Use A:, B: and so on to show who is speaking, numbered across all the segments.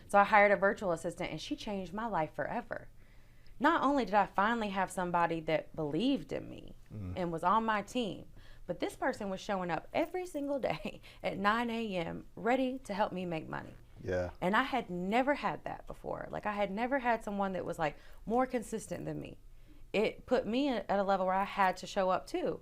A: So I hired a virtual assistant, and she changed my life forever. Not only did I finally have somebody that believed in me and was on my team, but this person was showing up every single day at 9 a.m. ready to help me make money.
B: Yeah.
A: And I had never had that before. Like, I had never had someone that was like more consistent than me. It put me at a level where I had to show up too.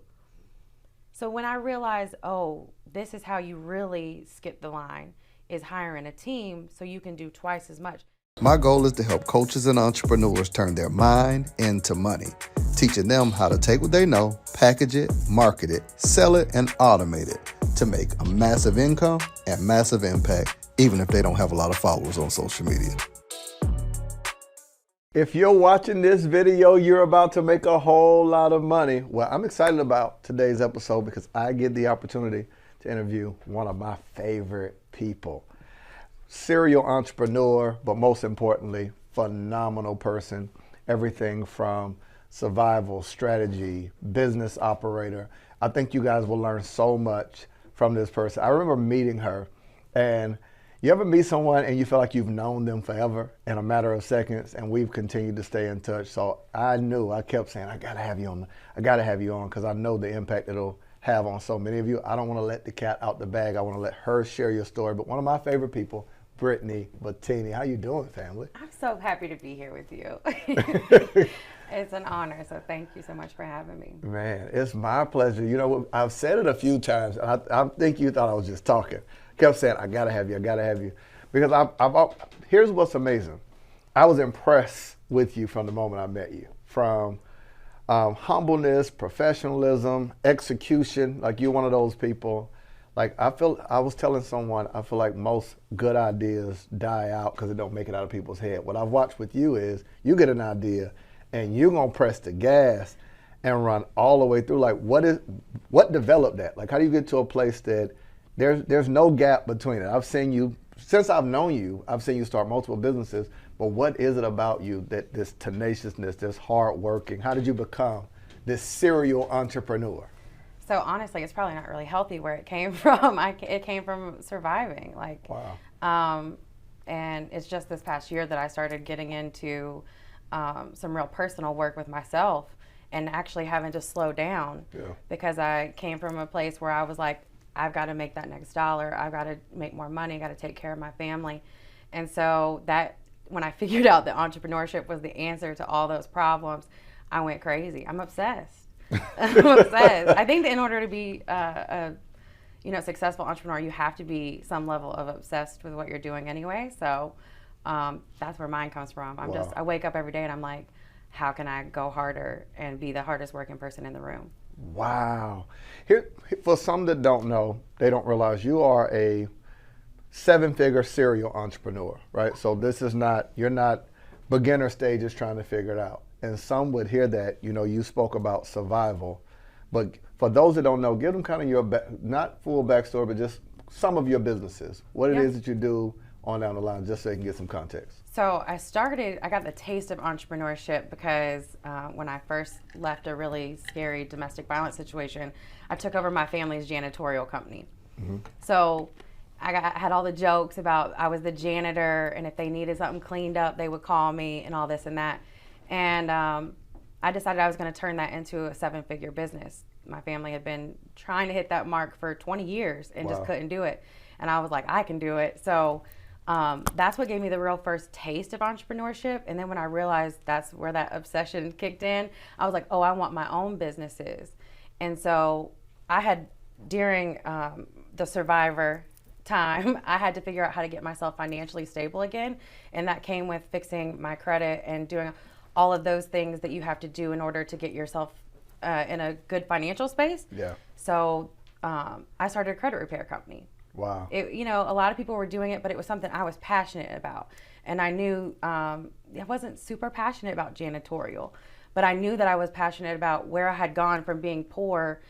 A: So when I realized, oh, this is how you really skip the line, is hiring a team so you can do twice as much.
B: My goal is to help coaches and entrepreneurs turn their mind into money, teaching them how to take what they know, package it, market it, sell it, and automate it to make a massive income and massive impact, even if they don't have a lot of followers on social media. If you're watching this video, you're about to make a whole lot of money. Well, I'm excited about today's episode because I get the opportunity to interview one of my favorite people. Serial entrepreneur, but most importantly, phenomenal person. Everything from survival, strategy, business operator. I think you guys will learn so much from this person. I remember meeting her, and you ever meet someone and you feel like you've known them forever in a matter of seconds, and we've continued to stay in touch. So I kept saying, I gotta have you on because I know the impact it'll have on so many of you. I don't want to let the cat out the bag. I want to let her share your story. But one of my favorite people, Brittany Bettini. How you doing, family?
A: I'm so happy to be here with you. It's an honor, so thank you so much for having me.
B: Man, it's my pleasure. You know, I've said it a few times. I think you thought I was just talking. Kept saying, I gotta have you. Because here's what's amazing. I was impressed with you from the moment I met you. From humbleness, professionalism, execution. Like, you're one of those people. Like, I was telling someone, I feel like most good ideas die out because it don't make it out of people's head. What I've watched with you is you get an idea and you're going to press the gas and run all the way through. Like, what developed that? Like, how do you get to a place that there's no gap between it? I've seen you, since I've known you, I've seen you start multiple businesses, but what is it about you that this tenaciousness, this hard working, how did you become this serial entrepreneur?
A: So honestly, it's probably not really healthy where it came from. It came from surviving. Like,
B: wow.
A: And it's just this past year that I started getting into some real personal work with myself and actually having to slow down because I came from a place where I was like, I've got to make that next dollar. I've got to make more money. Got to take care of my family. And so that when I figured out that entrepreneurship was the answer to all those problems, I went crazy. I'm obsessed. I'm obsessed. I think that in order to be a successful entrepreneur, you have to be some level of obsessed with what you're doing anyway. So that's where mine comes from. I wake up every day and I'm like, how can I go harder and be the hardest working person in the room?
B: Wow. Here, for some that don't know, they don't realize you are a 7-figure serial entrepreneur, right? So this is not, you're not beginner stages trying to figure it out. And some would hear that, you spoke about survival. But for those that don't know, give them kind of your, not full backstory, but just some of your businesses. What it is that you do on down the line, just so they can get some context.
A: So I got the taste of entrepreneurship because when I first left a really scary domestic violence situation, I took over my family's janitorial company. Mm-hmm. So I had all the jokes about I was the janitor, and if they needed something cleaned up, they would call me and all this and that. And I decided I was going to turn that into a 7-figure business. My family had been trying to hit that mark for 20 years and just couldn't do it. And I was like, I can do it. So that's what gave me the real first taste of entrepreneurship. And then when I realized that's where that obsession kicked in, I was like, oh, I want my own businesses. And so I had, during the survivor time, I had to figure out how to get myself financially stable again. And that came with fixing my credit and doing all of those things that you have to do in order to get yourself in a good financial space.
B: Yeah.
A: So I started a credit repair company.
B: Wow.
A: A lot of people were doing it, but it was something I was passionate about. And I knew I wasn't super passionate about janitorial, but I knew that I was passionate about where I had gone from being poor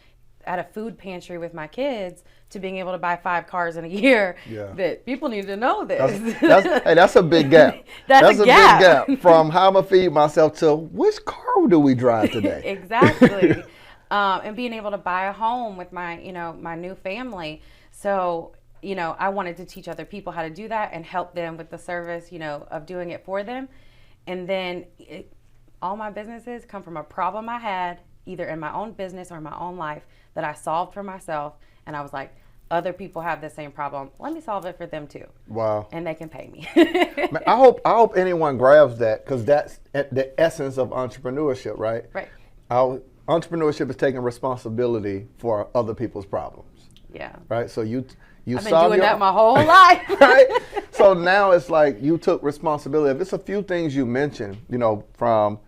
A: at a food pantry with my kids to being able to buy 5 cars in a year.
B: Yeah.
A: That people need to know this.
B: That's a big gap.
A: That's a gap.
B: Big gap from how I'm gonna feed myself to which car do we drive today?
A: Exactly. And being able to buy a home with my, my new family. So I wanted to teach other people how to do that and help them with the service, of doing it for them. And then all my businesses come from a problem I had either in my own business or my own life that I solved for myself. And I was like, other people have the same problem. Let me solve it for them too.
B: Wow.
A: And they can pay me.
B: Man, I hope anyone grabs that, because that's the essence of entrepreneurship, right?
A: Right.
B: Entrepreneurship is taking responsibility for other people's problems.
A: Yeah.
B: Right. So you
A: I've been doing that my whole life.
B: Right. So now it's like you took responsibility. If it's a few things you mentioned, from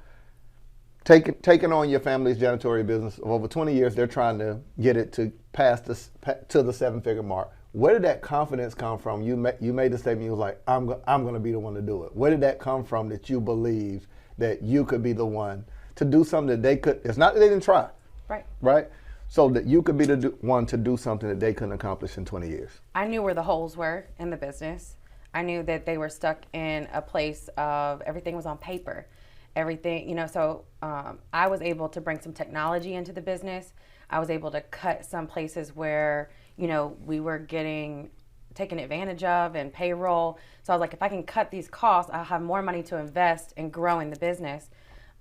B: taking on your family's janitorial business of over 20 years, they're trying to get it to pass to the 7-figure mark. Where did that confidence come from? You made the statement. You was like, I'm going to be the one to do it. Where did that come from that you believed that you could be the one to do something that they could? It's not that they didn't try.
A: Right.
B: Right. So that you could be the one to do something that they couldn't accomplish in 20 years.
A: I knew where the holes were in the business. I knew that they were stuck in a place of everything was on paper. Everything, so I was able to bring some technology into the business. I was able to cut some places where, we were getting taken advantage of and payroll. So I was like, if I can cut these costs, I'll have more money to invest in growing the business.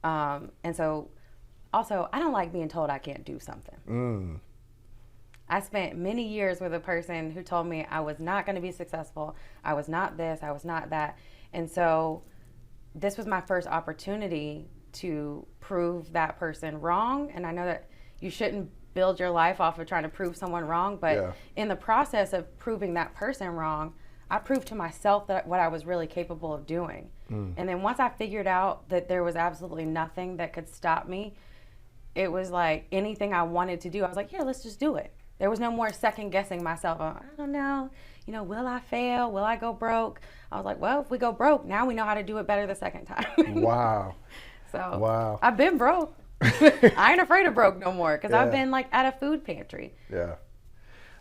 A: And so also, I don't like being told I can't do something. I spent many years with a person who told me I was not going to be successful. I was not this, I was not that. And so this was my first opportunity to prove that person wrong. And I know that you shouldn't build your life off of trying to prove someone wrong, but in the process of proving that person wrong, I proved to myself that what I was really capable of doing. And then once I figured out that there was absolutely nothing that could stop me, it was like anything I wanted to do, I was like, yeah, let's just do it. There was no more second guessing myself. I don't know, will I fail? Will I go broke? I was like, well, if we go broke, now we know how to do it better the second time.
B: Wow.
A: So
B: wow.
A: I've been broke. I ain't afraid of broke no more, because I've been like at a food pantry.
B: Yeah.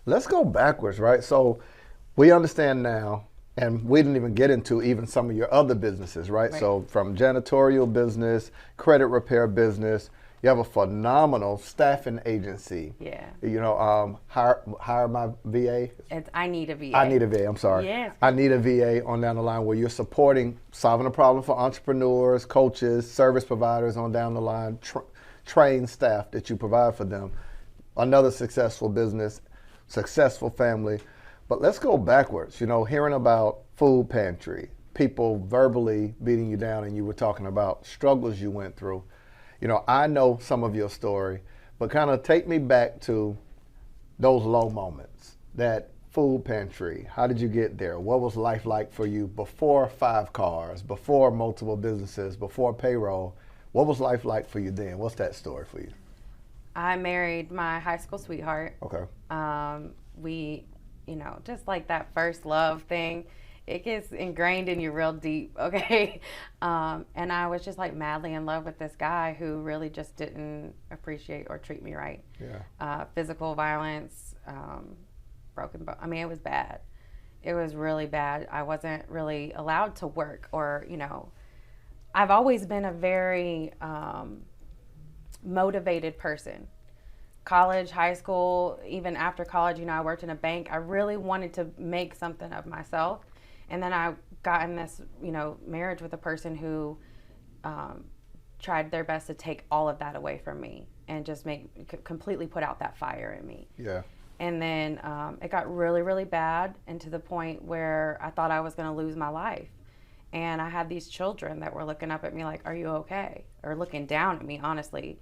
B: Let's go backwards, right? So we understand now, and we didn't even get into even some of your other businesses, right? So from janitorial business, credit repair business, you have a phenomenal staffing agency.
A: Yeah.
B: Hire my VA.
A: I need a VA.
B: I need a VA. I'm sorry.
A: Yes.
B: I need a VA on down the line, where you're solving a problem for entrepreneurs, coaches, service providers on down the line, trained staff that you provide for them. Another successful business, successful family. But let's go backwards. Hearing about food pantry, people verbally beating you down, and you were talking about struggles you went through. I know some of your story, but kind of take me back to those low moments, that food pantry. How did you get there? What was life like for you before 5 cars, before multiple businesses, before payroll? What was life like for you then? What's that story for you?
A: I married my high school sweetheart.
B: Okay.
A: We, just like that first love thing, it gets ingrained in you real deep, okay? And I was just like madly in love with this guy who really just didn't appreciate or treat me right.
B: Yeah.
A: Physical violence, broken bone. I mean, it was bad. It was really bad. I wasn't really allowed to work, or, I've always been a very motivated person. College, high school, even after college, I worked in a bank. I really wanted to make something of myself. And then I got in this, marriage with a person who tried their best to take all of that away from me and just completely put out that fire in me.
B: Yeah.
A: And then it got really, really bad, and to the point where I thought I was going to lose my life. And I had these children that were looking up at me like, are you okay? Or looking down at me, honestly,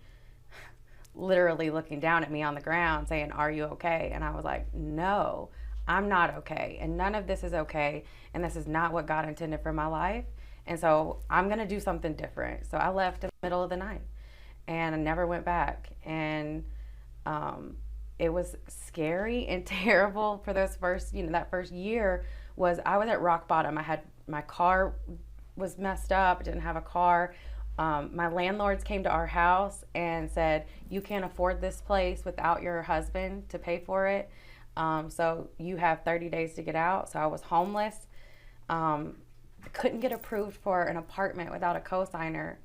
A: literally looking down at me on the ground saying, are you okay? And I was like, no, I'm not okay. And none of this is okay. And this is not what God intended for my life. And so I'm going to do something different. So I left in the middle of the night, and I never went back. And it was scary and terrible for those first, that first year. I was at rock bottom. My car was messed up. I didn't have a car. My landlords came to our house and said, you can't afford this place without your husband to pay for it. So you have 30 days to get out. So I was homeless. Couldn't get approved for an apartment without a cosigner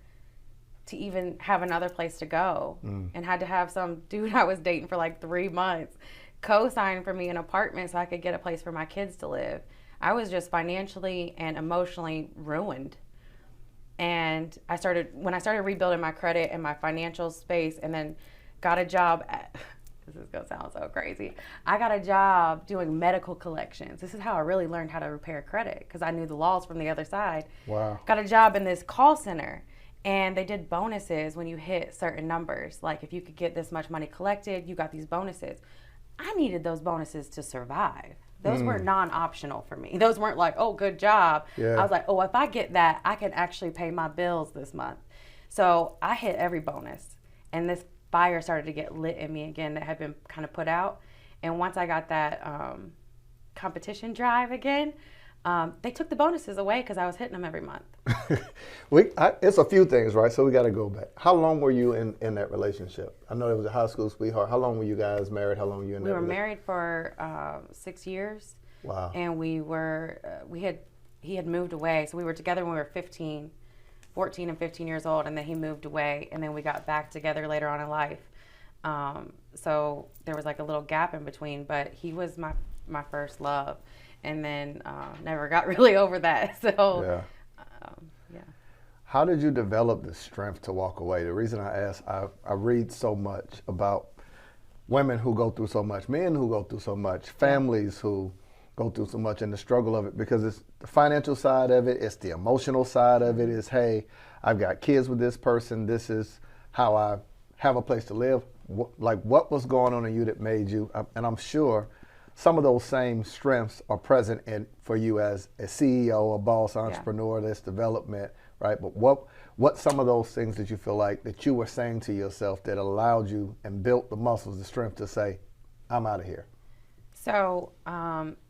A: to even have another place to go, and had to have some dude I was dating for like 3 months co-sign for me an apartment so I could get a place for my kids to live. I was just financially and emotionally ruined. And when I started rebuilding my credit and my financial space, and then got a job at, this is going to sound so crazy. I got a job doing medical collections. This is how I really learned how to repair credit, because I knew the laws from the other side.
B: Wow.
A: Got a job in this call center, and they did bonuses when you hit certain numbers. Like if you could get this much money collected, you got these bonuses. I needed those bonuses to survive. Those were non-optional for me. Those weren't like, oh, good job.
B: Yeah.
A: I was like, oh, if I get that, I can actually pay my bills this month. So I hit every bonus. And this fire started to get lit in me again that had been kind of put out. And once I got that competition drive again, they took the bonuses away because I was hitting them every month.
B: It's a few things, right? So we got to go back. How long were you in that relationship? I know it was a high school sweetheart. How long were you guys married? How long were you in that relationship?
A: We were married for 6 years.
B: Wow.
A: And he had moved away. So we were together when we were 14 and 15 years old, and then he moved away, and then we got back together later on in life. So there was like a little gap in between, but he was my first love. And then never got really over that. So, yeah.
B: How did you develop the strength to walk away? The reason I ask, I read so much about women who go through so much, men who go through so much, families who go through so much, and the struggle of it, because it's the financial side of it, it's the emotional side of it, is, hey, I've got kids with this person, this is how I have a place to live. What was going on in you that made you, and I'm sure some of those same strengths are present for you as a CEO, a boss, entrepreneur, this development, right? But what some of those things that you feel like that you were saying to yourself that allowed you and built the muscles, the strength to say, I'm out of here?
A: So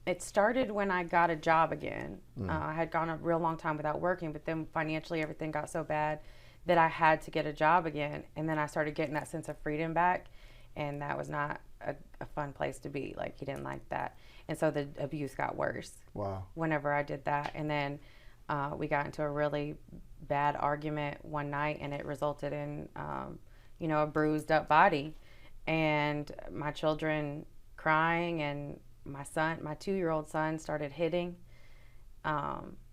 A: it started when I got a job again. I had gone a real long time without working, but then financially everything got so bad that I had to get a job again. And then I started getting that sense of freedom back, and that was not a fun place to be. Like, he didn't like that. And so the abuse got worse.
B: Wow.
A: Whenever I did that. And then we got into a really bad argument one night, and it resulted in, a bruised up body, and my children crying, and my 2-year-old son started hitting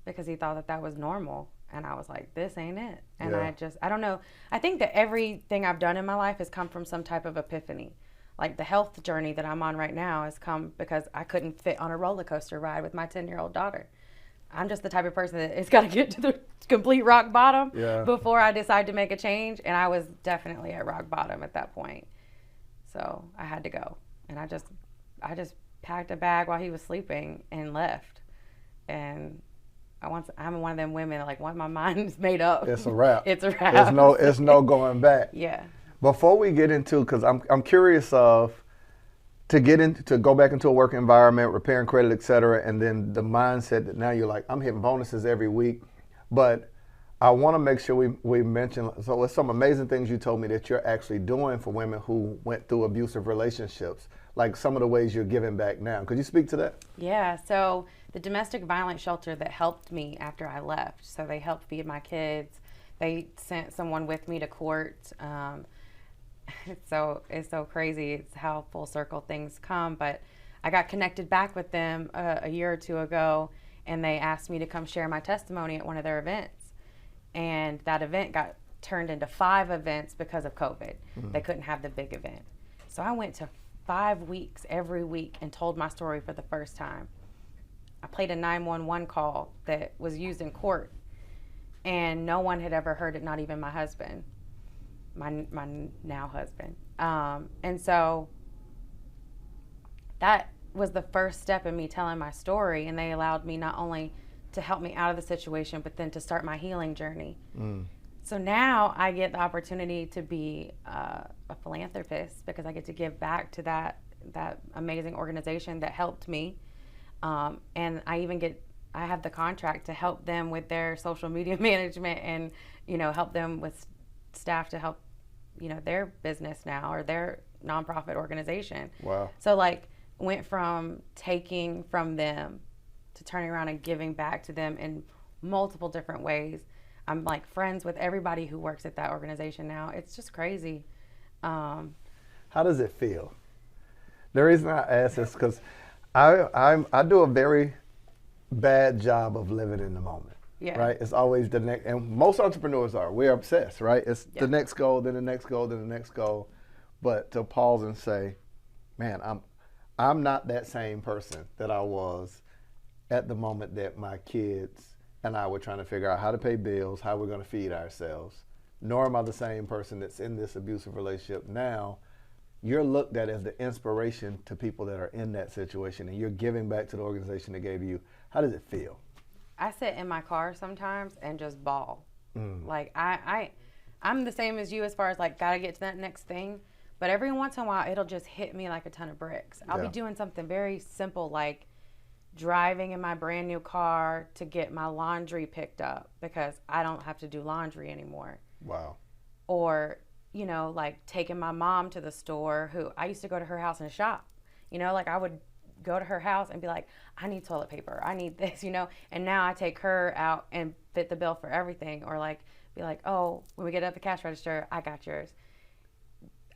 A: because he thought that was normal. And I was like, this ain't it. And I don't know. I think that everything I've done in my life has come from some type of epiphany. Like the health journey that I'm on right now has come because I couldn't fit on a roller coaster ride with my 10-year-old daughter. I'm just the type of person that it's got to get to the complete rock bottom before I decide to make a change. And I was definitely at rock bottom at that point. So I had to go. And I just packed a bag while he was sleeping and left. And I'm one of them women that, like, once my mind is made up,
B: it's a wrap.
A: It's a wrap.
B: It's no going back.
A: Yeah.
B: Before we get into, because I'm curious to go back into a work environment, repairing credit, et cetera, and then the mindset that now you're like, I'm hitting bonuses every week. But I want to make sure we mention, so it's some amazing things you told me that you're actually doing for women who went through abusive relationships, like some of the ways you're giving back now. Could you speak to that?
A: Yeah, so the domestic violence shelter that helped me after I left, so they helped feed my kids. They sent someone with me to court. It's so crazy. It's how full circle things come. But I got connected back with them a year or two ago, and they asked me to come share my testimony at one of their events. And that event got turned into 5 events because of COVID. Mm-hmm. They couldn't have the big event. So I went to 5 weeks every week and told my story for the first time. I played a 911 call that was used in court, and no one had ever heard it, not even my husband. My now husband. And so that was the first step in me telling my story, and they allowed me not only to help me out of the situation, but then to start my healing journey. So now I get the opportunity to be a philanthropist because I get to give back to that amazing organization that helped me. And I have the contract to help them with their social media management and, help them with staff to help, their business now or their nonprofit organization.
B: Wow.
A: So went from taking from them to turning around and giving back to them in multiple different ways. I'm friends with everybody who works at that organization now. It's just crazy.
B: How does it feel? The reason I ask is because I do a very bad job of living in the moment.
A: Yeah.
B: Right? It's always the next, and most entrepreneurs are. We're obsessed, right? It's
A: Yeah.
B: the next goal, then the next goal, then the next goal. But to pause and say, man, I'm not that same person that I was at the moment that my kids and I were trying to figure out how to pay bills, how we're going to feed ourselves. Nor am I the same person that's in this abusive relationship now. You're looked at as the inspiration to people that are in that situation, and you're giving back to the organization that gave you. How does it feel?
A: I sit in my car sometimes and just bawl. Like I'm the same as you as far as like gotta get to that next thing, but every once in a while it'll just hit me like a ton of bricks. I'll be doing something very simple like driving in my brand new car to get my laundry picked up because I don't have to do laundry anymore.
B: Wow.
A: Or, you know, like taking my mom to the store, who I used to go to her house and shop. You know, like I would go to her house and be like, I need toilet paper, I need this, you know, and now I take her out and fit the bill for everything, or like be like, oh, when we get at the cash register, I got yours.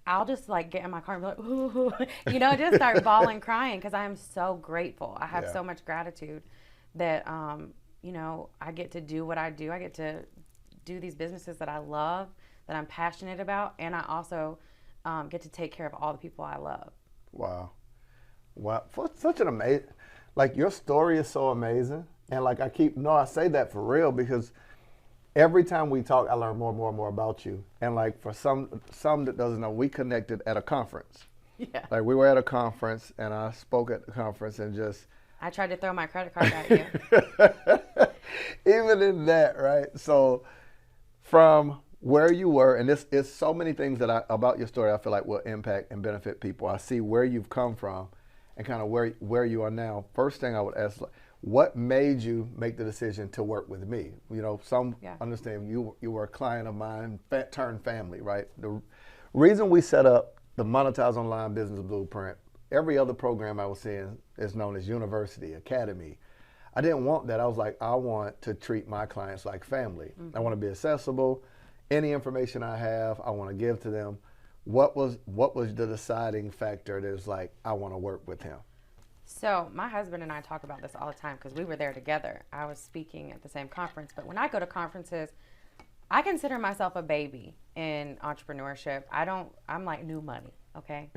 A: I'll just like get in my car and be like, ooh, you know, just start bawling, crying, because I am so grateful. I have so much gratitude that, you know, I get to do what I do. I get to do these businesses that I love, that I'm passionate about, and I also get to take care of all the people I love.
B: Wow. Wow. Such an amazing, like your story is so amazing. And like I say that for real because every time we talk, I learn more and more and more about you. And like for some that doesn't know, we connected at a conference.
A: Yeah.
B: Like we were at a conference and I spoke at the conference and just.
A: I tried to throw my credit card at you.
B: Even in that, right? So from where you were, and this is so many things that about your story I feel like will impact and benefit people. I see where you've come from and kind of where you are now. First thing I would ask, what made you make the decision to work with me? You know, some understand you were a client of mine, turned family, right? The reason we set up the Monetize Online Business Blueprint, every other program I was in is known as university, academy. I didn't want that. I was like, I want to treat my clients like family. Mm-hmm. I want to be accessible. Any information I have, I want to give to them. What was the deciding factor that was like, I want to work with him?
A: So my husband and I talk about this all the time because we were there together. I was speaking at the same conference, but when I go to conferences, I consider myself a baby in entrepreneurship. I'm like new money, okay?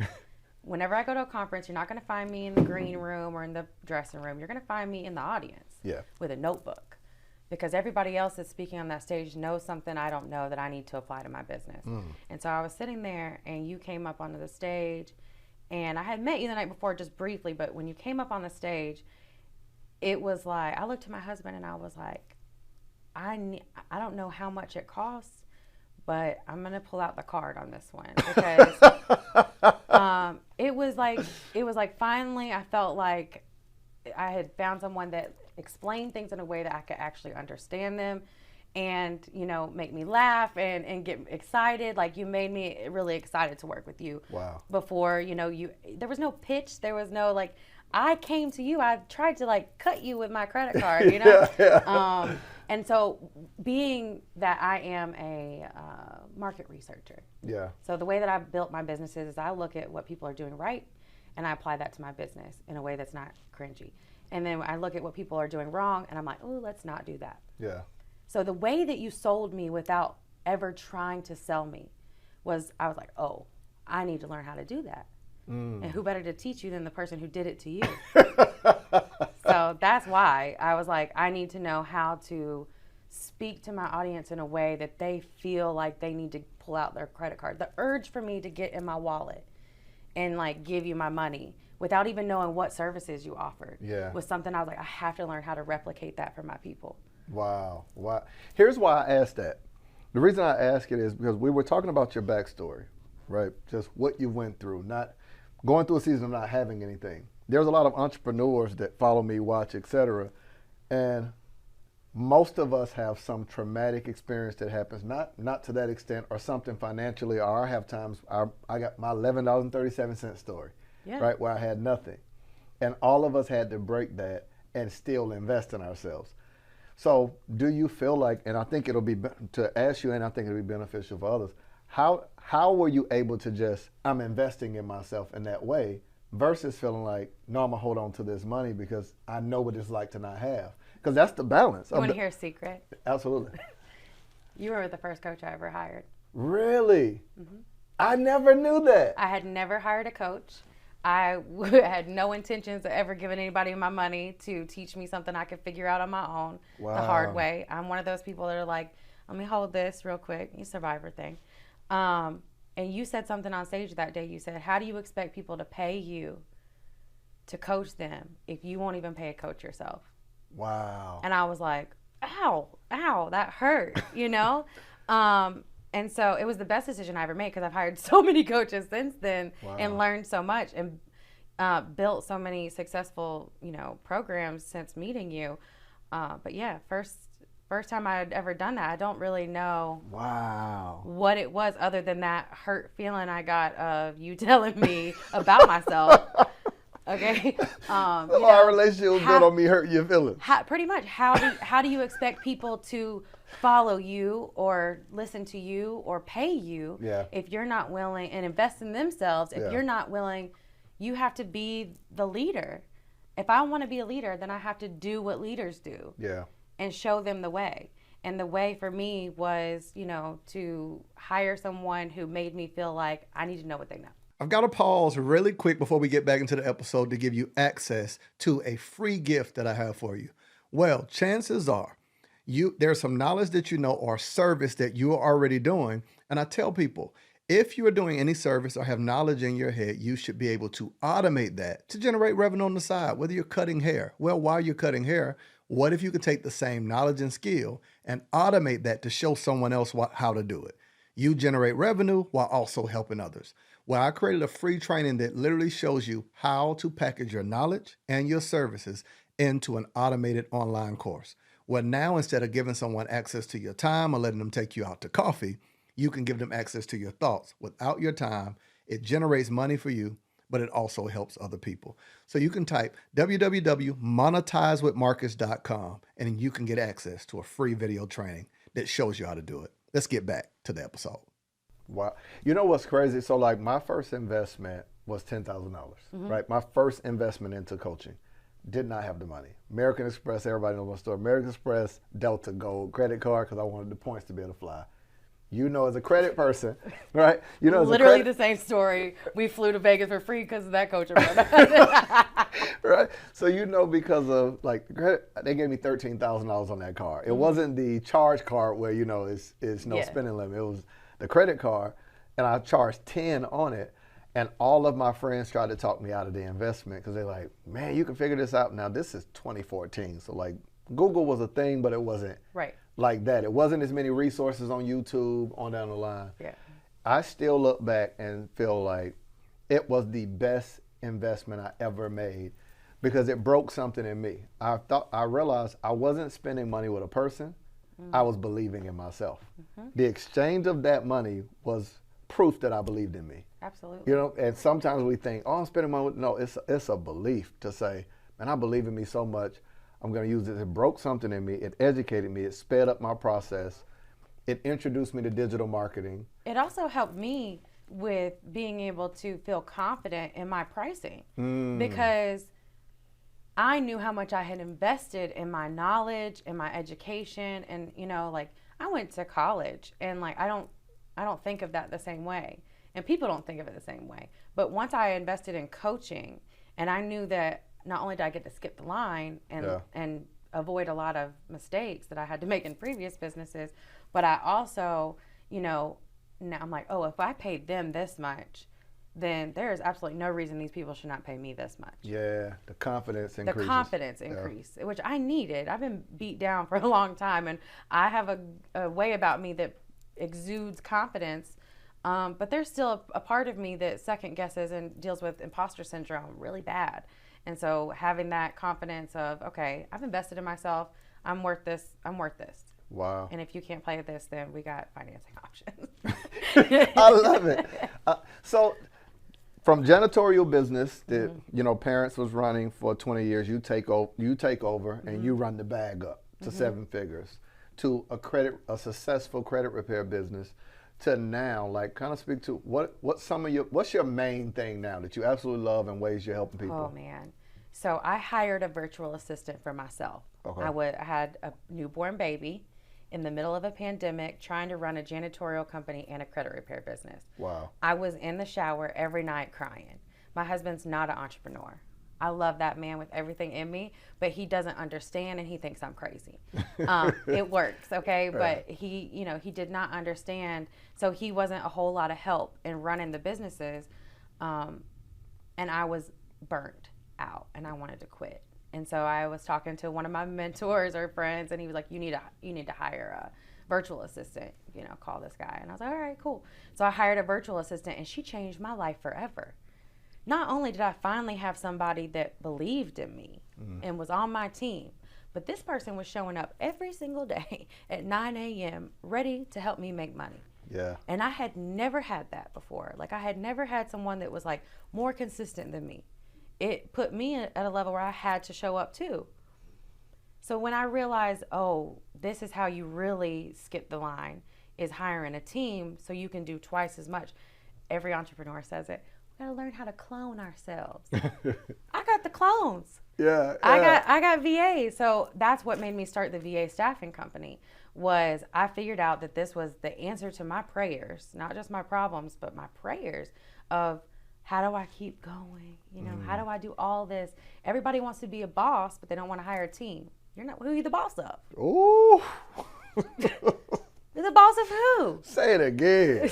A: Whenever I go to a conference, you're not going to find me in the green room or in the dressing room. You're going to find me in the audience with a notebook, because everybody else that's speaking on that stage knows something I don't know that I need to apply to my business. And so I was sitting there and you came up onto the stage, and I had met you the night before just briefly, but when you came up on the stage, it was like, I looked at my husband and I was like, I don't know how much it costs, but I'm going to pull out the card on this one, because it was like finally I felt like I had found someone that explained things in a way that I could actually understand them and, you know, make me laugh and get excited. Like, you made me really excited to work with you.
B: Wow.
A: Before, you know, there was no pitch. There was no, like, I came to you. I tried to, like, cut you with my credit card, you know? And so being that I am a market researcher. Yeah. So the way that I've built my businesses is I look at what people are doing right, and I apply that to my business in a way that's not cringy. And then I look at what people are doing wrong, and I'm like, oh, let's not do that. Yeah. So the way that you sold me without ever trying to sell me I was like, oh, I need to learn how to do that. And who better to teach you than the person who did it to you? So that's why I was like, I need to know how to speak to my audience in a way that they feel like they need to pull out their credit card. The urge for me to get in my wallet and like give you my money without even knowing what services you offered was something I was like, I have to learn how to replicate that for my people. Wow.
B: Here's why I asked that. The reason I ask it is because we were talking about your backstory, right? Just what you went through, not going through a season of not having anything. There's a lot of entrepreneurs that follow me, watch, etc. And most of us have some traumatic experience that happens, not to that extent, or something financially, or I have times, I got my $11.37 story, right, where I had nothing. And all of us had to break that and still invest in ourselves. So do you feel like, and I think it'll be, to ask you, and I think it'll be beneficial for others, how were you able to just, I'm investing in myself in that way, versus feeling like, no, I'm going to hold on to this money because I know what it's like to not have. Because that's the balance.
A: You want to hear a secret?
B: Absolutely.
A: You were the first coach I ever hired.
B: Really? Mm-hmm. I never knew that.
A: I had never hired a coach. I had no intentions of ever giving anybody my money to teach me something I could figure out on my own the hard way. I'm one of those people that are like, let me hold this real quick. You survivor thing. And you said something on stage that day. You said, how do you expect people to pay you to coach them if you won't even pay a coach yourself?
B: Wow.
A: And I was like, ow, that hurt, you know? And so it was the best decision I ever made because I've hired so many coaches since then and learned so much and built so many successful, programs since meeting you. But yeah, first time I had ever done that, I don't really know what it was other than that hurt feeling I got of you telling me about myself. Okay.
B: Our relationship was built on me hurting your feelings.
A: Pretty much. How do you expect people to follow you or listen to you or pay you if you're not willing and invest in themselves? If you're not willing, you have to be the leader. If I want to be a leader, then I have to do what leaders do.
B: Yeah.
A: And show them the way. And the way for me was, to hire someone who made me feel like I need to know what they know.
C: I've got to pause really quick before we get back into the episode to give you access to a free gift that I have for you. Well, chances are there's some knowledge that you know or service that you are already doing. And I tell people, if you are doing any service or have knowledge in your head, you should be able to automate that to generate revenue on the side, whether you're cutting hair. Well, while you're cutting hair, what if you could take the same knowledge and skill and automate that to show someone else how to do it? You generate revenue while also helping others. Well, I created a free training that literally shows you how to package your knowledge and your services into an automated online course. Well, now instead of giving someone access to your time or letting them take you out to coffee, you can give them access to your thoughts without your time. It generates money for you, but it also helps other people. So you can type www.monetizewithmarcus.com and you can get access to a free video training that shows you how to do it. Let's get back to the episode.
B: Wow. You know what's crazy? So like my first investment was $10,000, right? My first investment into coaching. Did not have the money. American Express, everybody knows my story. American Express, Delta Gold, credit card, because I wanted the points to be able to fly. As a credit person, right?
A: Literally the same story. We flew to Vegas for free because of that coach.
B: Right? So because of like credit, they gave me $13,000 on that card. It wasn't the charge card where it's no spending limit. It was the credit card, and I charged 10 on it. And all of my friends tried to talk me out of the investment because they're like, man, you can figure this out. Now this is 2014, so like Google was a thing, but it wasn't like that. It wasn't as many resources on YouTube on down the line. Yeah. I still look back and feel like it was the best investment I ever made because it broke something in me. I realized I wasn't spending money with a person. I was believing in myself. The exchange of that money was proof that I believed in me.
A: Absolutely.
B: And sometimes we think, oh, I'm spending money with, no, it's a belief to say, man, I believe in me so much. I'm going to use this. It broke something in me. It educated me. It sped up my process. It introduced me to digital marketing.
A: It also helped me with being able to feel confident in my pricing because I knew how much I had invested in my knowledge and my education. And, I went to college and I don't think of that the same way. And people don't think of it the same way. But once I invested in coaching and I knew that not only did I get to skip the line and avoid a lot of mistakes that I had to make in previous businesses, but I also, now I'm like, oh, if I paid them this much, then there is absolutely no reason these people should not pay me this much.
B: Yeah, the confidence increases.
A: The confidence increase, which I needed. I've been beat down for a long time, and I have a way about me that exudes confidence. But there's still a part of me that second guesses and deals with imposter syndrome really bad. And so having that confidence of, okay, I've invested in myself. I'm worth this.
B: Wow.
A: And if you can't play with this, then we got financing options.
B: I love it. So from janitorial business that, parents was running for 20 years, you take over and you run the bag up to 7 figures, to a successful credit repair business, to now, like kind of speak to what's your main thing now that you absolutely love and ways you're helping people?
A: Oh man. So I hired a virtual assistant for myself.
B: Okay.
A: I had a newborn baby in the middle of a pandemic, trying to run a janitorial company and a credit repair business.
B: Wow.
A: I was in the shower every night crying. My husband's not an entrepreneur. I love that man with everything in me, but he doesn't understand and he thinks I'm crazy. It works, okay?
B: Right.
A: But he did not understand. So he wasn't a whole lot of help in running the businesses. And I was burnt out and I wanted to quit. And so I was talking to one of my mentors or friends, and he was like, you need to hire a virtual assistant, call this guy. And I was like, all right, cool. So I hired a virtual assistant, and she changed my life forever. Not only did I finally have somebody that believed in me and was on my team, but this person was showing up every single day at 9 a.m. ready to help me make money.
B: Yeah.
A: And I had never had that before. Like, I had never had someone that was like more consistent than me. It put me at a level where I had to show up too. So when I realized, oh, this is how you really skip the line, is hiring a team so you can do twice as much. Every entrepreneur says it. We gotta learn how to clone ourselves. I got the clones.
B: Yeah.
A: I got VAs. So that's what made me start the VA staffing company. Was I figured out that this was the answer to my prayers, not just my problems, but my prayers of, how do I keep going? How do I do all this? Everybody wants to be a boss, but they don't want to hire a team. You're not. Who are you the boss of?
B: Ooh.
A: You're the boss of who?
B: Say it again.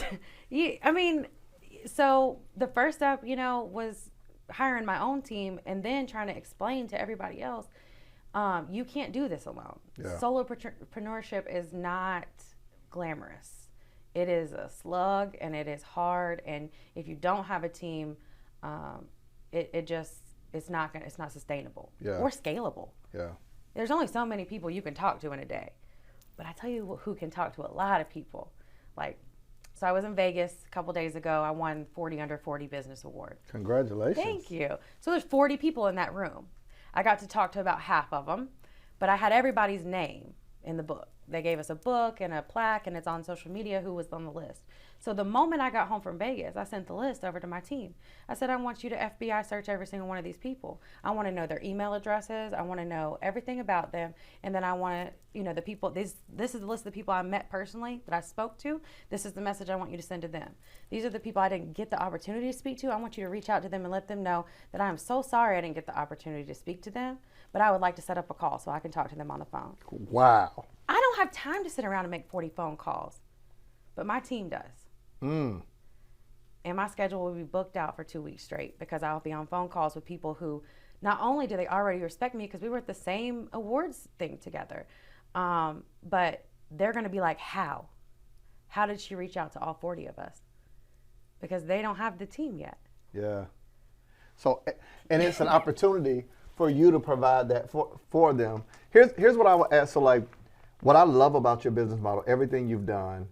A: So the first step, was hiring my own team and then trying to explain to everybody else, you can't do this alone.
B: Yeah.
A: Solopreneurship is not glamorous. It is a slug and it is hard, and if you don't have a team, it's not sustainable or scalable.
B: Yeah.
A: There's only so many people you can talk to in a day, but I tell you who can talk to a lot of people. So I was in Vegas a couple days ago. I won 40 Under 40 Business Award.
B: Congratulations.
A: Thank you. So there's 40 people in that room. I got to talk to about half of them, but I had everybody's name in the book. They gave us a book and a plaque, and it's on social media who was on the list. So the moment I got home from Vegas, I sent the list over to my team. I said, I want you to FBI search every single one of these people. I want to know their email addresses. I want to know everything about them. And then I want to, the people, this is the list of the people I met personally that I spoke to. This is the message I want you to send to them. These are the people I didn't get the opportunity to speak to. I want you to reach out to them and let them know that I am so sorry I didn't get the opportunity to speak to them, but I would like to set up a call so I can talk to them on the phone.
B: Wow.
A: I don't have time to sit around and make 40 phone calls, but my team does. And my schedule will be booked out for 2 weeks straight because I'll be on phone calls with people who not only do they already respect me because we were at the same awards thing together, but they're going to be like, how did she reach out to all 40 of us? Because they don't have the team yet.
B: Yeah. So, and it's an opportunity for you to provide that for them. Here's what I would ask. So what I love about your business model, everything you've done,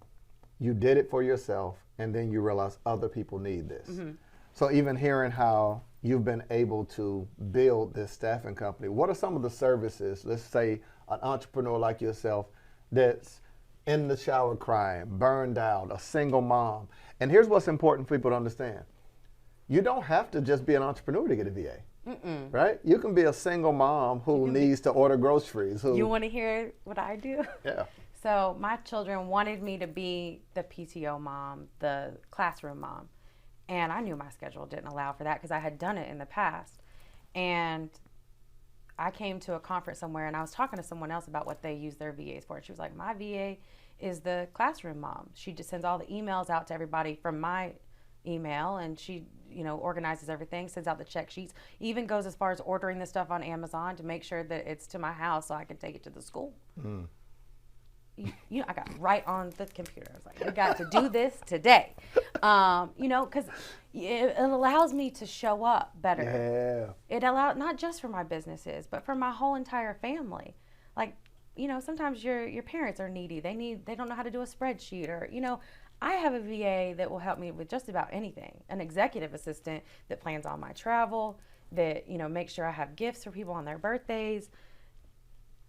B: you did it for yourself, and then you realize other people need this. Mm-hmm. So even hearing how you've been able to build this staffing company, what are some of the services, let's say an entrepreneur like yourself that's in the shower crying, burned out, a single mom. And here's what's important for people to understand. You don't have to just be an entrepreneur to get a VA. Mm-mm. Right? You can be a single mom who needs to order groceries. You
A: want to hear what I do?
B: Yeah.
A: So my children wanted me to be the PTO mom, the classroom mom. And I knew my schedule didn't allow for that because I had done it in the past. And I came to a conference somewhere and I was talking to someone else about what they use their VAs for. And she was like, my VA is the classroom mom. She just sends all the emails out to everybody from my email, and she organizes everything, sends out the check sheets, even goes as far as ordering the stuff on Amazon to make sure that it's to my house so I can take it to the school. I got right on the computer. I was like, we got to do this today. Because it allows me to show up better. Yeah. It allowed not just for my businesses, but for my whole entire family. Sometimes your parents are needy. They don't know how to do a spreadsheet, or I have a VA that will help me with just about anything. An executive assistant that plans all my travel, that makes sure I have gifts for people on their birthdays.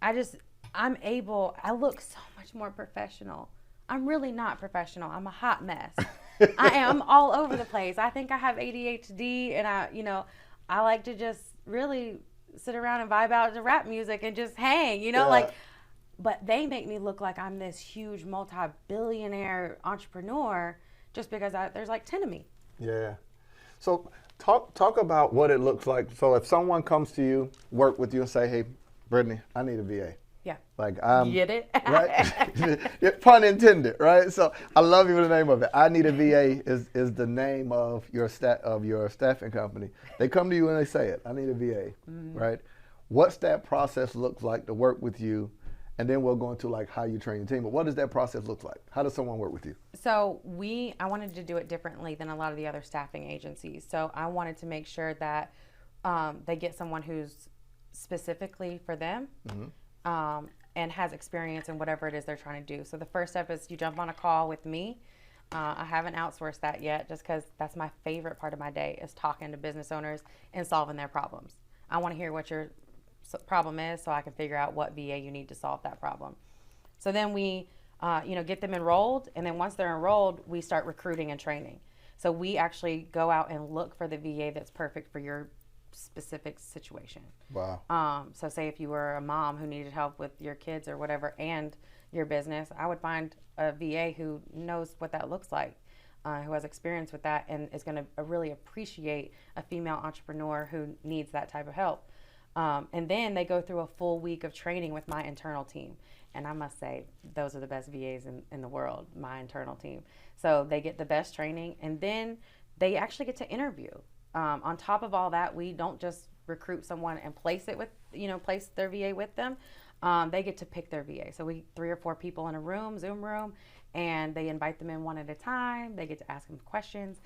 A: I look so much more professional I'm really not professional. I'm a hot mess. I am all over the place. I think I have ADHD, and I like to just really sit around and vibe out to rap music and just hang, but they make me look like I'm this huge multi-billionaire entrepreneur just because there's like 10 of me.
B: Yeah. So talk about what it looks like. So if someone comes to you, work with you and say, hey, Brittany, I need a VA.
A: Yeah.
B: Like
A: get it?
B: Right? Pun intended, right? So I love even the name of it. I Need a VA is the name of your staffing company. They come to you and they say it. I need a VA, right? What's that process looks like to work with you? And then we'll go into like how you train your team. But what does that process look like? How does someone work with you?
A: So I wanted to do it differently than a lot of the other staffing agencies. So I wanted to make sure that they get someone who's specifically for them. And has experience in whatever it is they're trying to do. So the first step is you jump on a call with me. I haven't outsourced that yet just because that's my favorite part of my day is talking to business owners and solving their problems. I want to hear what your problem is so I can figure out what VA you need to solve that problem. So then we get them enrolled, and then once they're enrolled, we start recruiting and training. So we actually go out and look for the VA that's perfect for your specific situation.
B: Wow.
A: So say if you were a mom who needed help with your kids or whatever and your business, I would find a VA who knows what that looks like, who has experience with that and is going to really appreciate a female entrepreneur who needs that type of help. And then they go through a full week of training with my internal team. And I must say, those are the best VAs in the world, my internal team. So they get the best training, and then they actually get to interview. On top of all that, we don't just recruit someone and place their VA with them. They get to pick their VA. So 3 or 4 people in a room, Zoom room, and they invite them in one at a time. They get to ask them questions.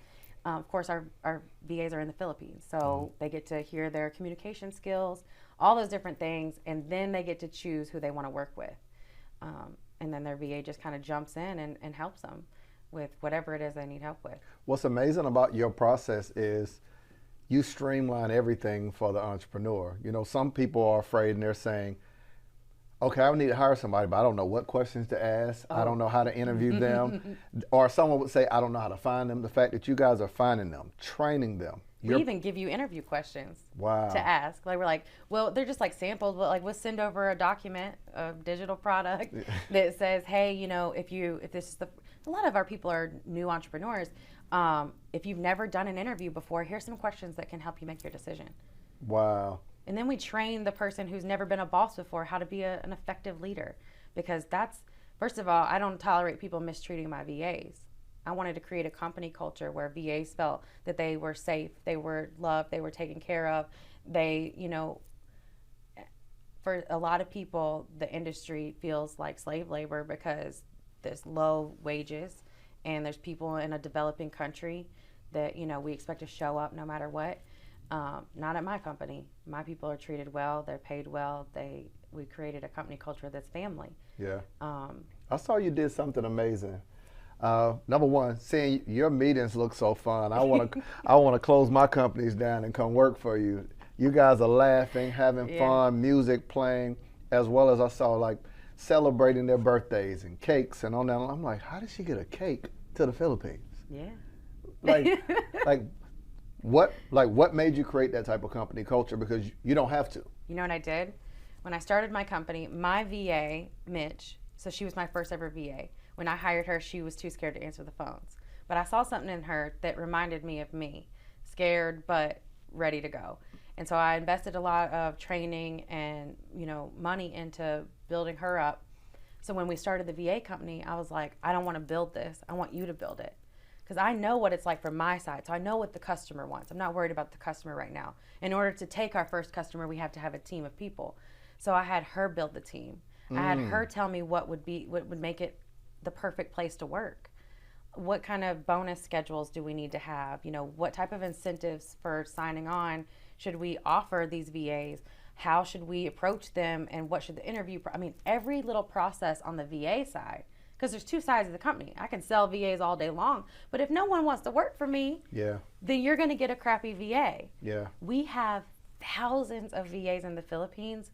A: Of course, our VAs are in the Philippines, so they get to hear their communication skills, all those different things, and then they get to choose who they want to work with. And then their VA just kind of jumps in and helps them with whatever it is they need help with.
B: What's amazing about your process is you streamline everything for the entrepreneur. Some people are afraid and they're saying, okay, I need to hire somebody, but I don't know what questions to ask. I don't know how to interview them. Or someone would say, I don't know how to find them. The fact that you guys are finding them, training them.
A: We even give you interview questions to ask. Like we're like, well, they're just like samples, but like we'll send over a document, a digital product that says, hey, if this is a lot of our people are new entrepreneurs. If you've never done an interview before, here's some questions that can help you make your decision.
B: Wow.
A: And then we train the person who's never been a boss before how to be an effective leader. Because first of all, I don't tolerate people mistreating my VAs. I wanted to create a company culture where VAs felt that they were safe, they were loved, they were taken care of. For a lot of people, the industry feels like slave labor because there's low wages and there's people in a developing country that, we expect to show up no matter what. Not at my company. My people are treated well, they're paid well. We created a company culture that's family.
B: Yeah. I saw you did something amazing. Number one, seeing your meetings look so fun. I want to close my companies down and come work for you. You guys are laughing, having fun, music playing, as well as I saw like celebrating their birthdays and cakes and on that. I'm like, how did she get a cake to the Philippines?
A: Yeah.
B: What made you create that type of company culture? Because you don't have to.
A: You know what I did? When I started my company, my VA, Mitch, so she was my first ever VA. When I hired her, she was too scared to answer the phones. But I saw something in her that reminded me of me, scared but ready to go. And so I invested a lot of training and, money into building her up. So when we started the VA company, I was like, I don't want to build this. I want you to build it. Because I know what it's like from my side. So I know what the customer wants. I'm not worried about the customer right now. In order to take our first customer, we have to have a team of people. So I had her build the team. I had her tell me what would make it the perfect place to work. What kind of bonus schedules do we need to have? What type of incentives for signing on should we offer these VAs? How should we approach them? And what should the interview, every little process on the VA side, because there's 2 sides of the company. I can sell VAs all day long, but if no one wants to work for me, then you're going to get a crappy VA.
B: Yeah.
A: We have thousands of VAs in the Philippines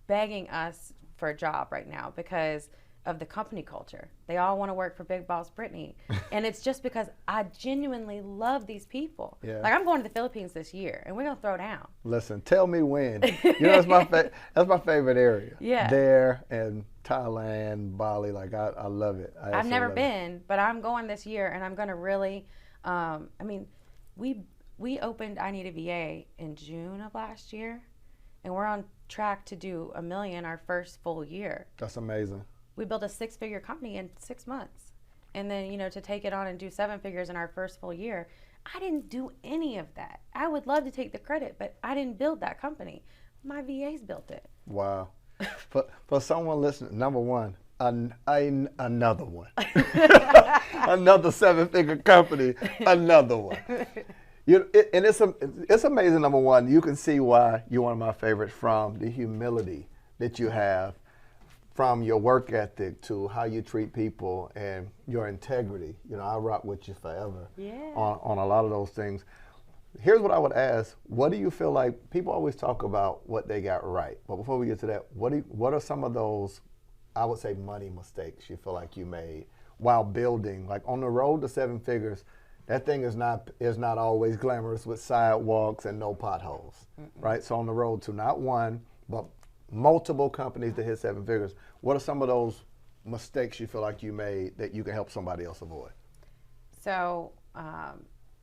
A: begging us for a job right now because of the company culture. They all want to work for Big Boss Brittany. And it's just because I genuinely love these people.
B: Yeah.
A: Like, I'm going to the Philippines this year, and we're going to throw down.
B: Listen, tell me when. You know, that's my favorite area.
A: Yeah.
B: There and Thailand, Bali, like I love it.
A: I've never been, but I'm going this year, and I'm going to really, I mean, we opened I Need a VA in June of last year, and we're on track to do $1 million our first full year.
B: That's amazing.
A: We built a 6-figure company in 6 months. And then, you know, to take it on and do 7 figures in our first full year, I didn't do any of that. I would love to take the credit, but I didn't build that company. My VAs built it.
B: Wow. For someone listening, number one, another one. Another 7-figure company, another one. And it's amazing, number one, you can see why you're one of my favorites from the humility that you have, from your work ethic to how you treat people and your integrity. You know, I rock with you forever on a lot of those things. Here's what I would ask. What do you feel like, people always talk about what they got right, but before we get to that, what are some of those, I would say, money mistakes you feel like you made while building, like on the road to 7 figures? That thing is not always glamorous with sidewalks and no potholes, right? So on the road to not one, but multiple companies to hit 7 figures. What are some of those mistakes you feel like you made that you can help somebody else avoid?
A: So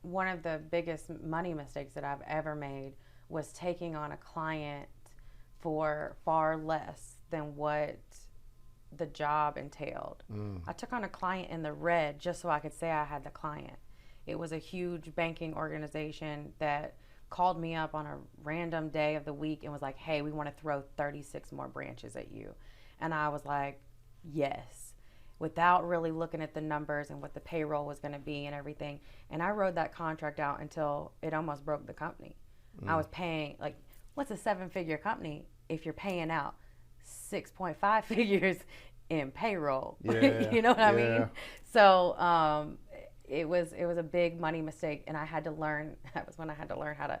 A: one of the biggest money mistakes that I've ever made was taking on a client for far less than what the job entailed. I took on a client in the red just so I could say I had the client. It was a huge banking organization that called me up on a random day of the week and was like, hey, we want to throw 36 more branches at you. And I was like, yes, without really looking at the numbers and what the payroll was going to be and everything. And I rode that contract out until it almost broke the company. I was paying, like, what's a 7-figure company if you're paying out 6.5 figures in payroll?
B: Yeah,
A: You know what I mean? So it was a big money mistake, and I had to learn. That was when I had to learn how to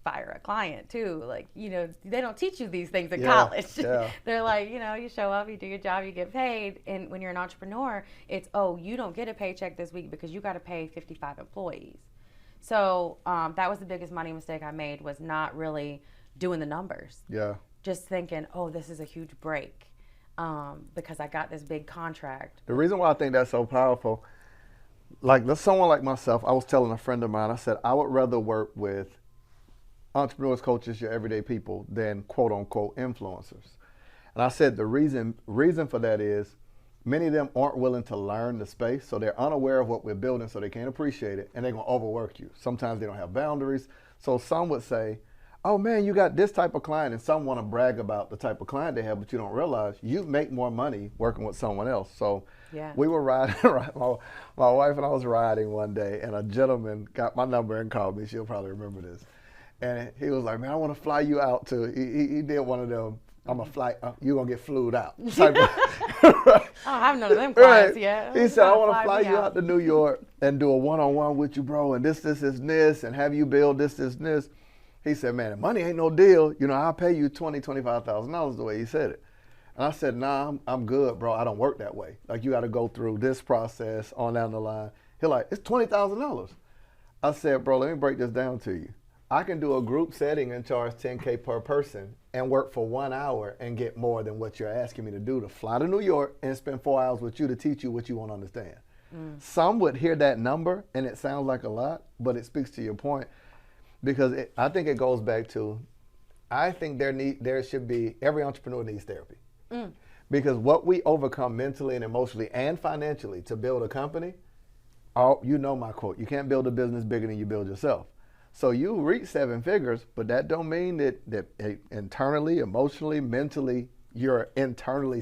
A: fire a client too. Like, you know, they don't teach you these things in college. They're like, you know, you show up, you do your job, you get paid. And when you're an entrepreneur, it's, oh, you don't get a paycheck this week because you got to pay 55 employees. So that was the biggest money mistake I made, was not really doing the numbers.
B: Yeah.
A: Just thinking, oh, this is a huge break because I got this big contract.
B: The reason why I think that's so powerful, like someone like myself, I was telling a friend of mine, I said, I would rather work with entrepreneurs, coaches, your everyday people than quote unquote influencers. And I said the reason for that is many of them aren't willing to learn the space, so they're unaware of what we're building, so they can't appreciate it, and they're gonna overwork you. Sometimes they don't have boundaries. So some would say, oh man, you got this type of client, and some want to brag about the type of client they have, but you don't realize you make more money working with someone else. So we were riding, my wife and I was riding one day, and a gentleman got my number and called me. She'll probably remember this. And he was like, man, I want to fly you out to, he did one of them, I'm a flight, you're going to get flued out. Type of,
A: I don't have none of them clients yet.
B: He said, I want to fly you out to New York and do a one-on-one with you, bro, and this, and have you build this, and this. He said, man, money ain't no deal. You know, I'll pay you $25,000 the way he said it. And I said, nah, I'm good, bro. I don't work that way. Like, you got to go through this process on down the line. He's like, it's $20,000. I said, bro, let me break this down to you. I can do a group setting and charge $10K per person and work for 1 hour and get more than what you're asking me to do, to fly to New York and spend 4 hours with you to teach you what you won't understand. Some would hear that number and it sounds like a lot, but it speaks to your point, because I think it goes back to, I think there should be, every entrepreneur needs therapy. Because what we overcome mentally and emotionally and financially to build a company, you know my quote, you can't build a business bigger than you build yourself. So you reach 7 figures, but that don't mean that internally, emotionally, mentally, you're internally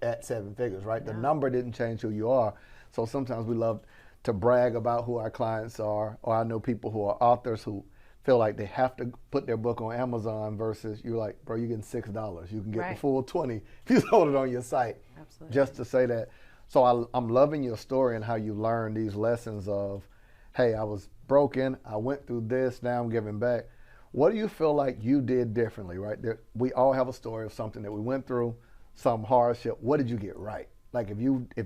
B: at 7 figures, right? The number didn't change who you are. So sometimes we love to brag about who our clients are, or I know people who are authors who feel like they have to put their book on Amazon versus you're like, bro, you're getting $6. You can get the full 20 if you hold it on your site.
A: Absolutely.
B: Just to say that. So I'm loving your story and how you learned these lessons of, hey, I was broken, I went through this, now I'm giving back. What do you feel like you did differently, right? We all have a story of something that we went through, some hardship, what did you get right? Like if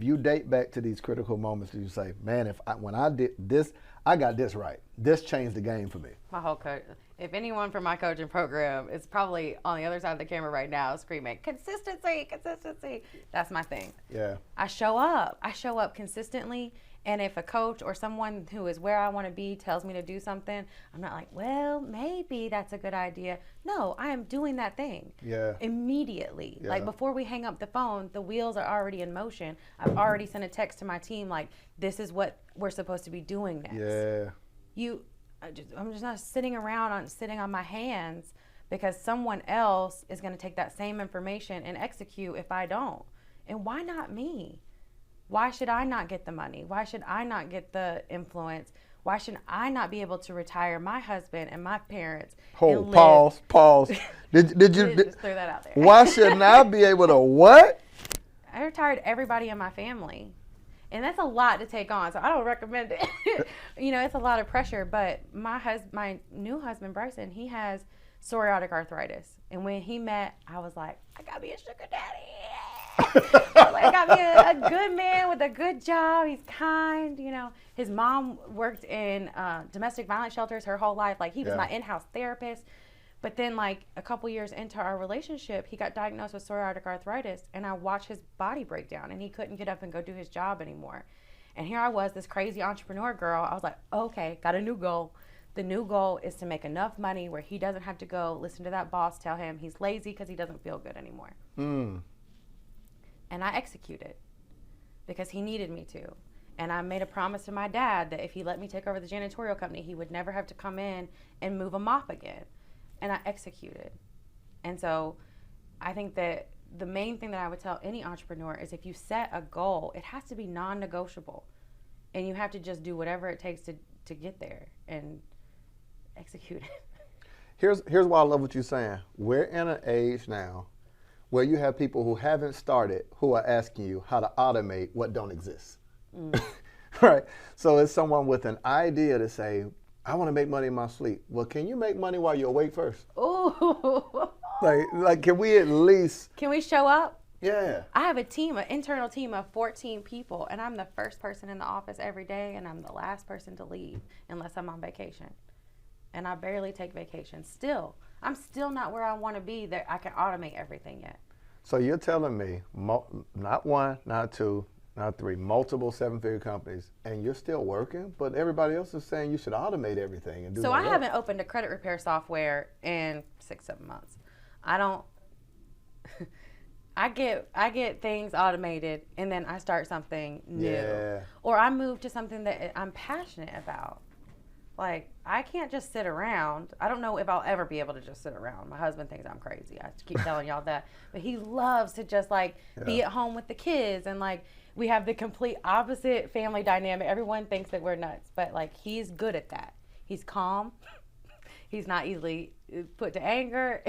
B: you date back to these critical moments, you say, man, when I did this, I got this right. This changed the game for me.
A: My whole coach. If anyone from my coaching program is probably on the other side of the camera right now screaming, consistency, consistency. That's my thing.
B: Yeah.
A: I show up consistently. And if a coach or someone who is where I want to be tells me to do something, I'm not like, well, maybe that's a good idea. No, I am doing that thing.
B: Yeah.
A: Immediately.
B: Yeah.
A: Like before we hang up the phone, the wheels are already in motion. I've already sent a text to my team like, this is what we're supposed to be doing next.
B: Yeah.
A: I'm just not sitting around sitting on my hands because someone else is going to take that same information and execute if I don't. And why not me? Why should I not get the money? Why should I not get the influence? Why should I not be able to retire my husband and my parents?
B: Hold, pause. Did you
A: just throw that out there?
B: Why shouldn't I be able to what?
A: I retired everybody in my family. And that's a lot to take on, so I don't recommend it. It's a lot of pressure. But my new husband, Bryson, he has psoriatic arthritis. And when he met, I was like, I got me a sugar daddy. I got me a good man with a good job. He's kind. His mom worked in domestic violence shelters her whole life. Like he was my in-house therapist. But then like a couple years into our relationship, he got diagnosed with psoriatic arthritis, and I watched his body break down, and he couldn't get up and go do his job anymore. And here I was, this crazy entrepreneur girl. I was like, okay, got a new goal. The new goal is to make enough money where he doesn't have to go listen to that boss tell him he's lazy because he doesn't feel good anymore. And I executed because he needed me to. And I made a promise to my dad that if he let me take over the janitorial company, he would never have to come in and move a mop again. And I executed. And so I think that the main thing that I would tell any entrepreneur is if you set a goal, it has to be non-negotiable. And you have to just do whatever it takes to get there and execute it.
B: Here's why I love what you're saying. We're in an age now where you have people who haven't started who are asking you how to automate what don't exist. Right? So it's someone with an idea to say, I want to make money in my sleep. Well, can you make money while you're awake first?
A: Ooh.
B: Like, can we at least...
A: Can we show up?
B: Yeah.
A: I have an internal team of 14 people, and I'm the first person in the office every day, and I'm the last person to leave unless I'm on vacation. And I barely take vacation. I'm still not where I want to be that I can automate everything yet.
B: So you're telling me, not one, not two, not three, multiple seven-figure companies, and you're still working, but everybody else is saying you should automate everything and do
A: So
B: that
A: I haven't opened a credit repair software in 6-7 months. I get things automated, and then I start something new.
B: Yeah.
A: Or I move to something that I'm passionate about. Like, I can't just sit around. I don't know if I'll ever be able to just sit around. My husband thinks I'm crazy. I keep telling y'all that. But he loves to just, be at home with the kids. And, we have the complete opposite family dynamic. Everyone thinks that we're nuts. But, he's good at that. He's calm. He's not easily put to anger.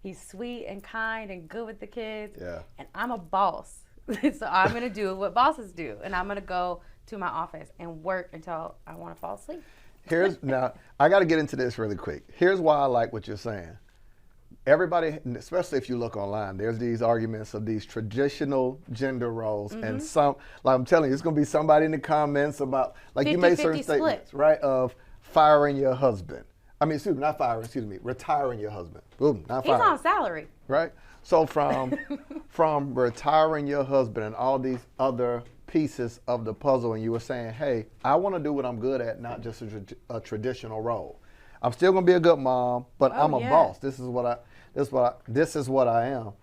A: He's sweet and kind and good with the kids.
B: Yeah.
A: And I'm a boss. So I'm going to do what bosses do. And I'm going to go to my office and work until I want to fall asleep.
B: Now, I got to get into this really quick. Here's why I like what you're saying. Everybody, especially if you look online, there's these arguments of these traditional gender roles. And some, I'm telling you, it's going to be somebody in the comments about, you made certain statements, right, of firing your husband. Retiring your husband. Boom, not firing.
A: He's on salary.
B: Right? So from retiring your husband and all these other pieces of the puzzle, and you were saying, hey, I want to do what I'm good at, not just a traditional role. I'm still going to be a good mom, but I'm a boss. This is what I am.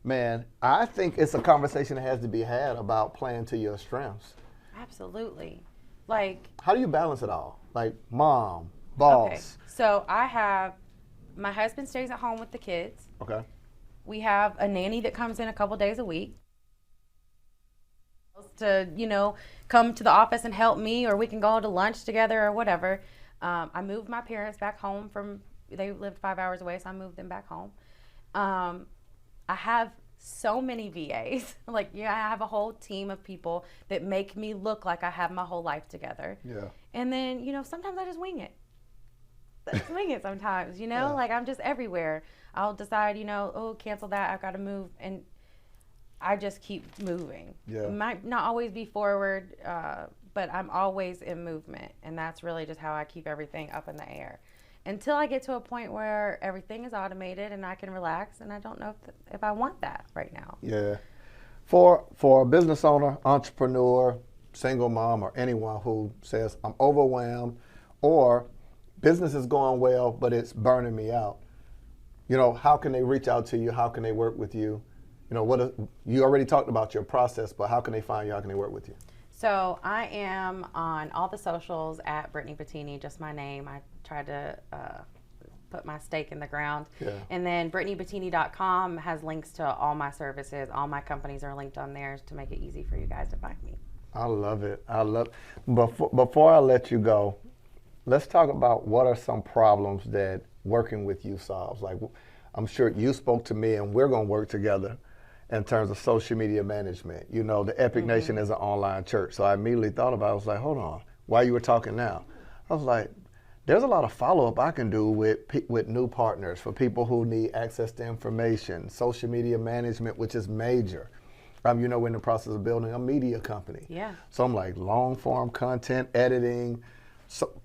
B: Man, I think it's a conversation that has to be had about playing to your strengths.
A: Absolutely.
B: How do you balance it all? Mom, boss.
A: Okay. So my husband stays at home with the kids.
B: Okay.
A: We have a nanny that comes in a couple days a week to, come to the office and help me, or we can go to lunch together or whatever. I moved my parents back home they lived 5 hours away, so I moved them back home. I have so many VAs. I have a whole team of people that make me look like I have my whole life together.
B: Yeah.
A: And then, sometimes I just wing it. swing it sometimes, you know?
B: Yeah.
A: Like, I'm just everywhere. I'll decide, you know, oh, cancel that. I've got to move. And I just keep moving.
B: Yeah.
A: It might not always be forward, but I'm always in movement. And that's really just how I keep everything up in the air. Until I get to a point where everything is automated and I can relax, and I don't know if I want that right now.
B: Yeah. For a business owner, entrepreneur, single mom, or anyone who says, I'm overwhelmed, or business is going well, but it's burning me out, you know, how can they reach out to you? How can they work with you? You know, you already talked about your process, but how can they find you? How can they work with you?
A: So I am on all the socials at Brittany Bettini, just my name. I tried to put my stake in the ground.
B: Yeah.
A: And then BrittanyBettini.com has links to all my services. All my companies are linked on there to make it easy for you guys to find me.
B: I love it. Before I let you go, let's talk about what are some problems that working with you solves. Like, I'm sure you spoke to me, and we're going to work together in terms of social media management. You know, the Epic Nation is an online church. So I immediately thought about it. I was like, hold on, while you were talking now, I was like, there's a lot of follow-up I can do with new partners, for people who need access to information, social media management, which is major. You know, we're in the process of building a media company.
A: Yeah.
B: So I'm like, long-form content, editing,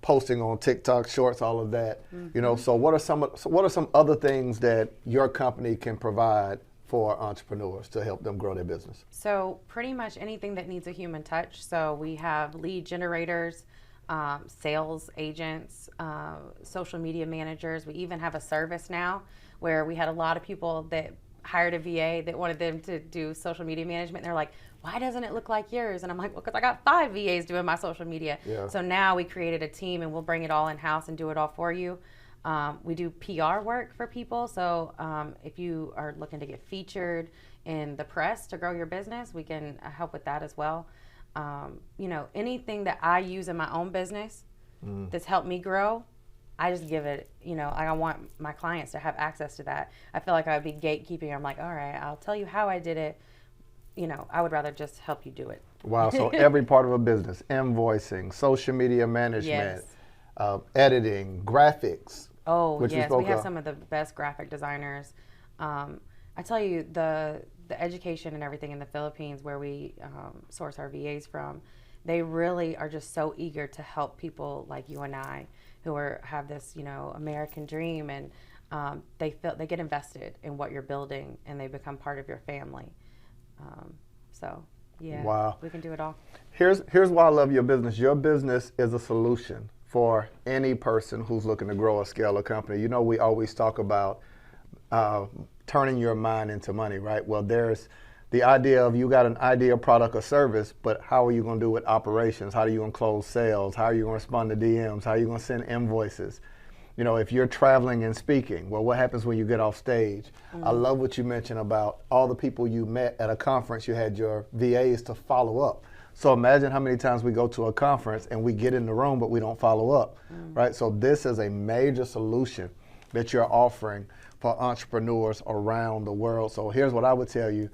B: posting on TikTok, shorts, all of that. You know, so what are some other things that your company can provide for entrepreneurs to help them grow their business?
A: So pretty much anything that needs a human touch. So we have lead generators, sales agents, social media managers. We even have a service now where we had a lot of people that hired a VA that wanted them to do social media management. They're like, why doesn't it look like yours? And I'm like, well, because I got 5 VAs doing my social media.
B: Yeah.
A: So now we created a team, and we'll bring it all in-house and do it all for you. We do PR work for people. So if you are looking to get featured in the press to grow your business, we can help with that as well. You know, anything that I use in my own business that's helped me grow, I just give it, you know, I want my clients to have access to that. I feel like I would be gatekeeping. I'm like, all right, I'll tell you how I did it. You know, I would rather just help you do it.
B: Wow, so every part of a business, invoicing, social media management, editing, graphics.
A: Oh, yes, we have some of the best graphic designers. I tell you, the education and everything in the Philippines, where we source our VAs from, they really are just so eager to help people like you and I, who have this, you know, American dream, and they get invested in what you're building, and they become part of your family. So yeah,
B: wow,
A: we can do it all.
B: Here's why I love your business. Your business is a solution for any person who's looking to grow or scale a company. You know, we always talk about turning your mind into money, right? Well, there's the idea of, you got an idea, product, or service, but how are you going to do it? Operations? How are you going to close sales? How are you going to respond to DMs? How are you going to send invoices? You know, if you're traveling and speaking, well, what happens when you get off stage? I love what you mentioned about all the people you met at a conference. You had your VAs to follow up. So imagine how many times we go to a conference and we get in the room, but we don't follow up, right? So this is a major solution that you're offering for entrepreneurs around the world. So here's what I would tell you.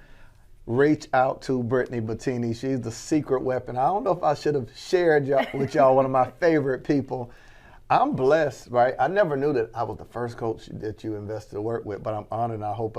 B: Reach out to Brittany Bettini. She's the secret weapon. I don't know if I should have shared with y'all one of my favorite people. I'm blessed, right? I never knew that I was the first coach that you invested to work with, but I'm honored, and I hope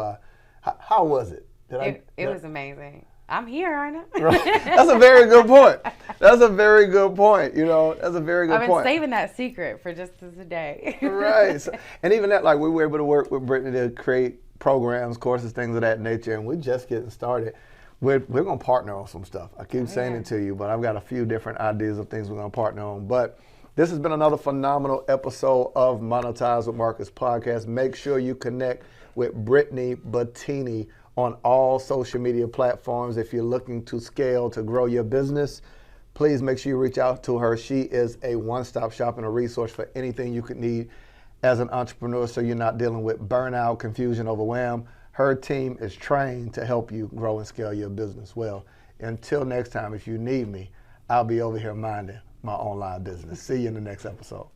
B: how was it?
A: It was amazing. I'm here, aren't I?
B: Right. That's a very good point. That's a very good point. You know, that's a very good point.
A: I've been saving that secret for just today.
B: Right. So, and even that, like, we were able to work with Brittany to create programs, courses, things of that nature, and we're just getting started. We're going to partner on some stuff. I keep saying it to you, but I've got a few different ideas of things we're going to partner on. But this has been another phenomenal episode of Monetize with Marcus podcast. Make sure you connect with Brittany Bettini on all social media platforms. If you're looking to scale, to grow your business, please make sure you reach out to her. She is a one-stop shop and a resource for anything you could need as an entrepreneur, so you're not dealing with burnout, confusion, overwhelm. Her team is trained to help you grow and scale your business. Well, until next time, if you need me, I'll be over here minding my online business. See you in the next episode.